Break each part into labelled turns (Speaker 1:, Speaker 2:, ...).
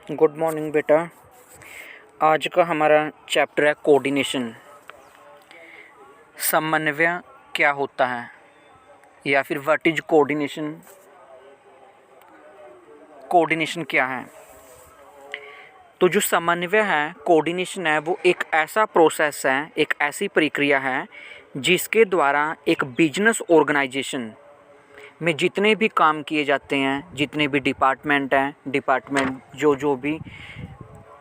Speaker 1: Good morning बेटा। आज का हमारा चैप्टर है कोऑर्डिनेशन। समन्वय क्या होता है या फिर व्हाट इज कोऑर्डिनेशन। कोऑर्डिनेशन क्या है? तो जो समन्वय है, कोऑर्डिनेशन है, वो एक ऐसा प्रोसेस है, एक ऐसी प्रक्रिया है जिसके द्वारा एक बिजनेस ऑर्गेनाइजेशन में जितने भी काम किए जाते हैं, जितने भी डिपार्टमेंट हैं, डिपार्टमेंट जो भी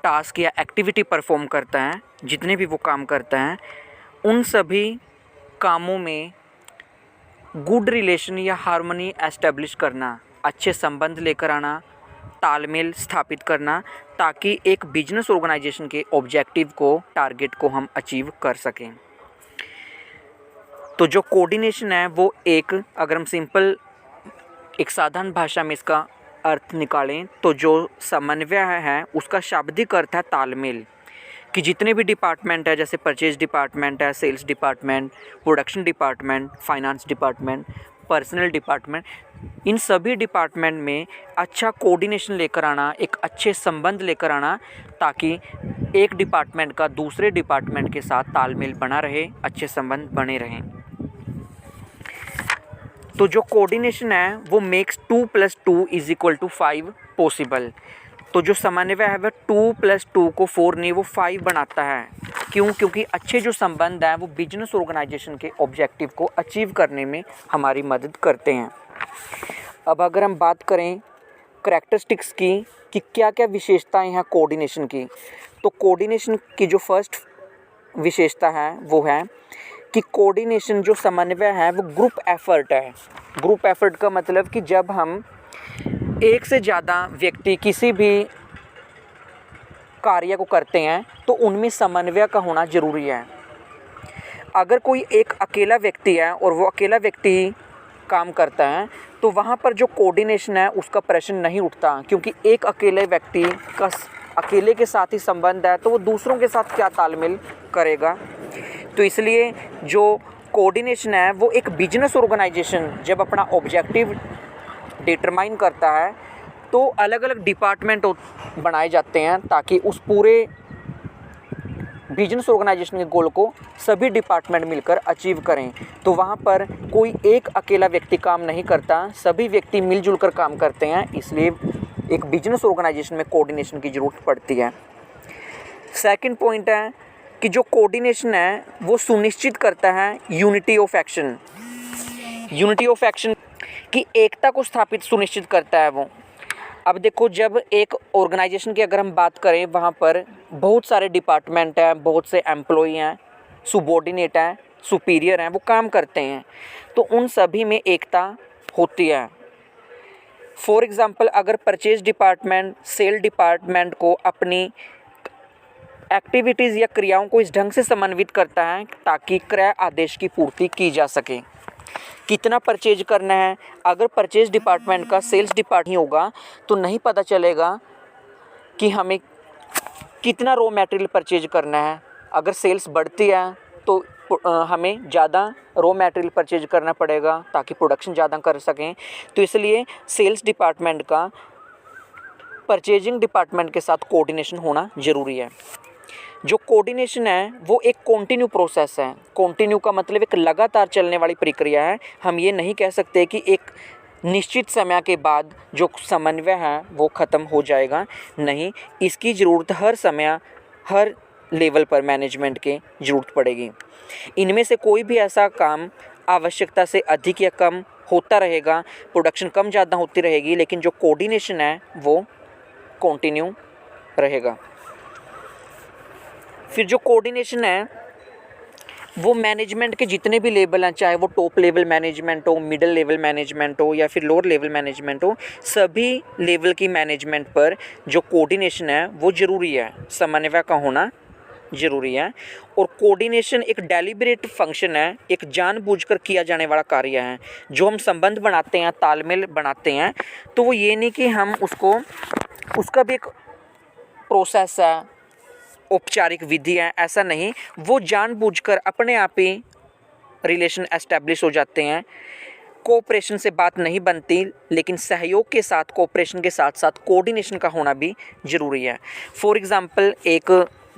Speaker 1: टास्क या एक्टिविटी परफॉर्म करता है, जितने भी वो काम करता है, उन सभी कामों में गुड रिलेशन या हार्मनी एस्टेब्लिश करना, अच्छे संबंध लेकर आना, तालमेल स्थापित करना, ताकि एक बिजनेस ऑर्गेनाइजेशन के ऑब्जेक्टिव को, टारगेट को हम अचीव कर सकें। तो जो कोऑर्डिनेशन है वो अगर हम सिंपल एक साधारण भाषा में इसका अर्थ निकालें तो जो समन्वय है उसका शाब्दिक अर्थ है तालमेल। कि जितने भी डिपार्टमेंट है, जैसे परचेज डिपार्टमेंट है, sales department, production department, finance department, personal department, इन सभी डिपार्टमेंट में अच्छा कोऑर्डिनेशन लेकर आना, एक अच्छे संबंध लेकर आना, ताकि एक डिपार्टमेंट का दूसरे डिपार्टमेंट के साथ तालमेल बना रहे, अच्छे संबंध बने रहें। तो जो कोऑर्डिनेशन है वो मेक्स 2 + 2 = 5 पॉसिबल। तो जो समन्वय है वह 2 + 2 को 4 नहीं, वो 5 बनाता है। क्यों? क्योंकि अच्छे जो संबंध हैं वो बिजनेस ऑर्गेनाइजेशन के ऑब्जेक्टिव को अचीव करने में हमारी मदद करते हैं। अब अगर हम बात करें करैक्टरिस्टिक्स की कि क्या क्या विशेषताएं हैं कोऑर्डिनेशन की, तो कोऑर्डिनेशन की जो फर्स्ट विशेषता है वो है कि कोऑर्डिनेशन जो समन्वय है वो ग्रुप एफर्ट है। ग्रुप एफर्ट का मतलब कि जब हम एक से ज़्यादा व्यक्ति किसी भी कार्य को करते हैं तो उनमें समन्वय का होना ज़रूरी है। अगर कोई एक अकेला व्यक्ति है और वो अकेला व्यक्ति ही काम करता है तो वहाँ पर जो कोऑर्डिनेशन है उसका प्रश्न नहीं उठता, क्योंकि एक अकेले व्यक्ति का अकेले के साथ ही संबंध है तो वो दूसरों के साथ क्या तालमेल करेगा। तो इसलिए जो कोऑर्डिनेशन है वो एक बिजनेस ऑर्गेनाइजेशन जब अपना ऑब्जेक्टिव डिटरमाइन करता है तो अलग अलग डिपार्टमेंट बनाए जाते हैं ताकि उस पूरे बिजनेस ऑर्गेनाइजेशन के गोल को सभी डिपार्टमेंट मिलकर अचीव करें। तो वहाँ पर कोई एक अकेला व्यक्ति काम नहीं करता, सभी व्यक्ति मिलजुल कर काम करते हैं, इसलिए एक बिजनेस ऑर्गेनाइजेशन में कोऑर्डिनेशन की ज़रूरत पड़ती है। सेकंड पॉइंट है कि जो कोऑर्डिनेशन है वो सुनिश्चित करता है unity of action. Unity of action की एकता को स्थापित सुनिश्चित करता है वो। अब देखो, जब एक ऑर्गेनाइजेशन की अगर हम बात करें, वहाँ पर बहुत सारे डिपार्टमेंट हैं, बहुत से एम्प्लॉई हैं, सुबॉर्डिनेट हैं, सुपीरियर हैं, वो काम करते हैं, तो उन सभी में एकता होती है। फॉर एग्ज़ाम्पल, अगर परचेज डिपार्टमेंट सेल डिपार्टमेंट को अपनी एक्टिविटीज़ या क्रियाओं को इस ढंग से समन्वित करता है ताकि क्रय आदेश की पूर्ति की जा सके। कितना परचेज करना है, अगर परचेज डिपार्टमेंट का सेल्स डिपार्ट ही होगा तो नहीं पता चलेगा कि हमें कितना रॉ मटेरियल परचेज करना है। अगर सेल्स बढ़ती है तो हमें ज़्यादा रॉ मटेरियल परचेज करना पड़ेगा ताकि प्रोडक्शन ज़्यादा कर सकें। तो इसलिए सेल्स डिपार्टमेंट का परचेजिंग डिपार्टमेंट के साथ कोऑर्डिनेशन होना ज़रूरी है। जो कोऑर्डिनेशन है वो एक कॉन्टिन्यू प्रोसेस है। कॉन्टिन्यू का मतलब एक लगातार चलने वाली प्रक्रिया है। हम ये नहीं कह सकते कि एक निश्चित समय के बाद जो समन्वय है वो ख़त्म हो जाएगा, नहीं, इसकी ज़रूरत हर समय हर लेवल पर मैनेजमेंट के ज़रूरत पड़ेगी। इनमें से कोई भी ऐसा काम आवश्यकता से अधिक या कम होता रहेगा, प्रोडक्शन कम ज़्यादा होती रहेगी, लेकिन जो कोऑर्डिनेशन है वो कॉन्टिन्यू रहेगा। फिर जो कोऑर्डिनेशन है वो मैनेजमेंट के जितने भी लेवल हैं, चाहे वो टॉप लेवल मैनेजमेंट हो, मिडिल लेवल मैनेजमेंट हो या फिर लोअर लेवल मैनेजमेंट हो, सभी लेवल की मैनेजमेंट पर जो कोऑर्डिनेशन है वो ज़रूरी है, समन्वय का होना ज़रूरी है। और कोऑर्डिनेशन एक डेलिब्रेट फंक्शन है, एक जानबूझकर किया जाने वाला कार्य है। जो हम संबंध बनाते हैं, तालमेल बनाते हैं, तो वो ये नहीं कि हम उसका भी एक प्रोसेस है, औपचारिक विधि है, ऐसा नहीं। वो जानबूझकर अपने आप ही रिलेशन एस्टेब्लिश हो जाते हैं। कोऑपरेशन से बात नहीं बनती, लेकिन सहयोग के साथ, कोऑपरेशन के साथ साथ कोऑर्डिनेशन का होना भी ज़रूरी है। फॉर एग्ज़ाम्पल, एक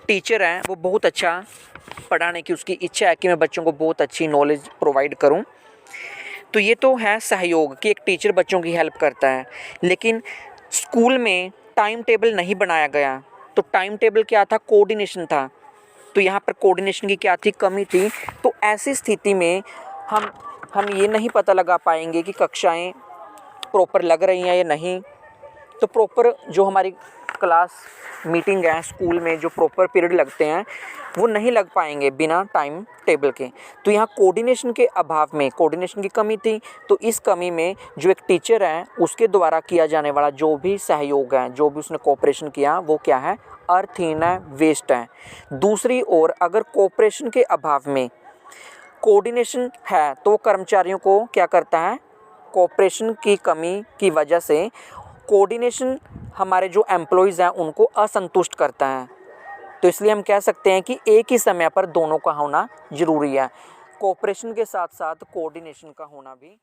Speaker 1: टीचर है, वो बहुत अच्छा पढ़ाने की उसकी इच्छा है कि मैं बच्चों को बहुत अच्छी नॉलेज प्रोवाइड करूं, तो ये तो है सहयोग कि एक टीचर बच्चों की हेल्प करता है। लेकिन स्कूल में टाइम टेबल नहीं बनाया गया, तो टाइम टेबल क्या था? कोऑर्डिनेशन था। तो यहाँ पर कोऑर्डिनेशन की क्या थी? कमी थी। तो ऐसी स्थिति में हम ये नहीं पता लगा पाएंगे कि कक्षाएं प्रॉपर लग रही हैं या नहीं। तो प्रॉपर जो हमारी क्लास मीटिंग है स्कूल में, जो प्रॉपर पीरियड लगते हैं, वो नहीं लग पाएंगे बिना टाइम टेबल के। तो यहाँ कोऑर्डिनेशन के अभाव में, कोऑर्डिनेशन की कमी थी। तो इस कमी में जो एक टीचर है, उसके द्वारा किया जाने वाला जो भी सहयोग है, जो भी उसने कोऑपरेशन किया, वो क्या है? अर्थहीन है, वेस्ट है। दूसरी ओर अगर कोऑपरेशन के अभाव में कोऑर्डिनेशन है, तो कर्मचारियों को क्या करता है? कोऑपरेशन की कमी की वजह से कोऑर्डिनेशन हमारे जो एम्प्लॉयज़ हैं उनको असंतुष्ट करता है। तो इसलिए हम कह सकते हैं कि एक ही समय पर दोनों का होना ज़रूरी है। कोऑपरेशन के साथ साथ कोऑर्डिनेशन का होना भी